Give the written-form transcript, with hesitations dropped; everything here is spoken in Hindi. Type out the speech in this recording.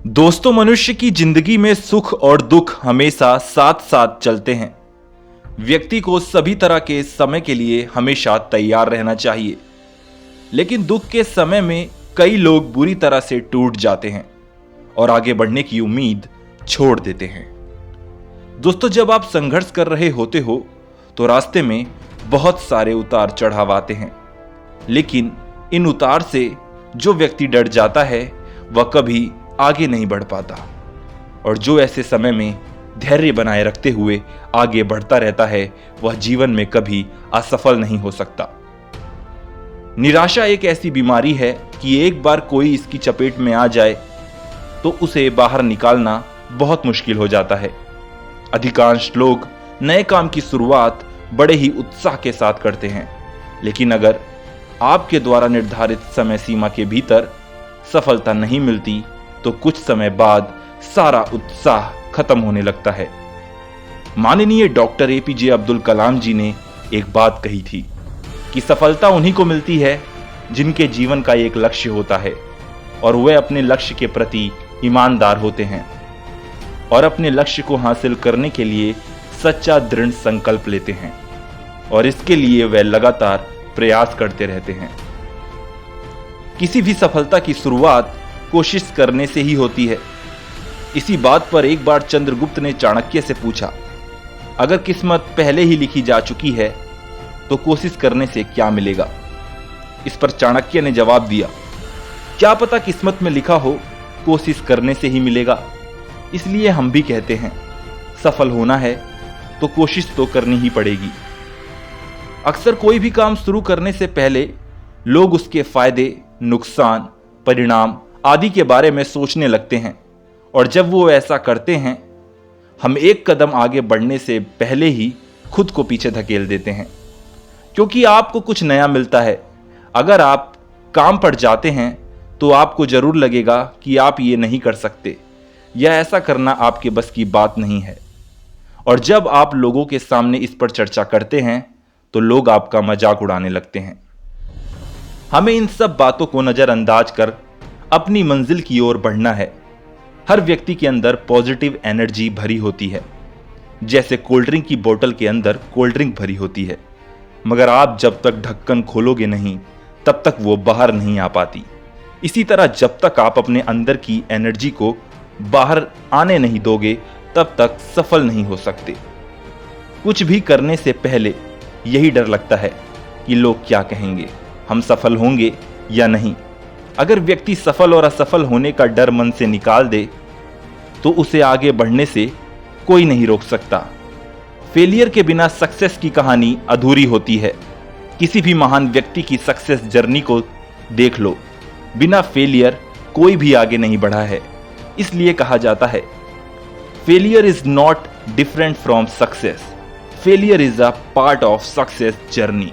दोस्तों, मनुष्य की जिंदगी में सुख और दुख हमेशा साथ साथ चलते हैं। व्यक्ति को सभी तरह के समय के लिए हमेशा तैयार रहना चाहिए, लेकिन दुख के समय में कई लोग बुरी तरह से टूट जाते हैं और आगे बढ़ने की उम्मीद छोड़ देते हैं। दोस्तों, जब आप संघर्ष कर रहे होते हो तो रास्ते में बहुत सारे उतार चढ़ाव आते हैं, लेकिन इन उतार से जो व्यक्ति डर जाता है वह कभी आगे नहीं बढ़ पाता, और जो ऐसे समय में धैर्य बनाए रखते हुए आगे बढ़ता रहता है वह जीवन में कभी असफल नहीं हो सकता। निराशा एक ऐसी बीमारी है कि एक बार कोई इसकी चपेट में आ जाए तो उसे बाहर निकालना बहुत मुश्किल हो जाता है। अधिकांश लोग नए काम की शुरुआत बड़े ही उत्साह के साथ करते हैं, लेकिन अगर आपके द्वारा निर्धारित समय सीमा के भीतर सफलता नहीं मिलती तो कुछ समय बाद सारा उत्साह खत्म होने लगता है। माननीय डॉक्टर एपीजे अब्दुल कलाम जी ने एक बात कही थी कि सफलता उन्हीं को मिलती है जिनके जीवन का एक लक्ष्य होता है और वे अपने लक्ष्य के प्रति ईमानदार होते हैं और अपने लक्ष्य को हासिल करने के लिए सच्चा दृढ़ संकल्प लेते हैं, और इसके लिए वे लगातार प्रयास करते रहते हैं। किसी भी सफलता की शुरुआत कोशिश करने से ही होती है। इसी बात पर एक बार चंद्रगुप्त ने चाणक्य से पूछा, अगर किस्मत पहले ही लिखी जा चुकी है तो कोशिश करने से क्या मिलेगा? इस पर चाणक्य ने जवाब दिया, क्या पता किस्मत में लिखा हो कोशिश करने से ही मिलेगा। इसलिए हम भी कहते हैं, सफल होना है तो कोशिश तो करनी ही पड़ेगी। अक्सर कोई भी काम शुरू करने से पहले लोग उसके फायदे, नुकसान, परिणाम आदि के बारे में सोचने लगते हैं, और जब वो ऐसा करते हैं हम एक कदम आगे बढ़ने से पहले ही खुद को पीछे धकेल देते हैं, क्योंकि आपको कुछ नया मिलता है। अगर आप काम पर जाते हैं तो आपको जरूर लगेगा कि आप ये नहीं कर सकते या ऐसा करना आपके बस की बात नहीं है, और जब आप लोगों के सामने इस पर चर्चा करते हैं तो लोग आपका मजाक उड़ाने लगते हैं। हमें इन सब बातों को नजरअंदाज कर अपनी मंजिल की ओर बढ़ना है। हर व्यक्ति के अंदर पॉजिटिव एनर्जी भरी होती है, जैसे कोल्ड ड्रिंक की बोतल के अंदर कोल्ड ड्रिंक भरी होती है, मगर आप जब तक ढक्कन खोलोगे नहीं तब तक वो बाहर नहीं आ पाती। इसी तरह जब तक आप अपने अंदर की एनर्जी को बाहर आने नहीं दोगे तब तक सफल नहीं हो सकते। कुछ भी करने से पहले यही डर लगता है कि लोग क्या कहेंगे, हम सफल होंगे या नहीं। अगर व्यक्ति सफल और असफल होने का डर मन से निकाल दे तो उसे आगे बढ़ने से कोई नहीं रोक सकता। फेलियर के बिना सक्सेस की कहानी अधूरी होती है। किसी भी महान व्यक्ति की सक्सेस जर्नी को देख लो, बिना फेलियर कोई भी आगे नहीं बढ़ा है। इसलिए कहा जाता है, failure is not different from success, failure is a part of success journey.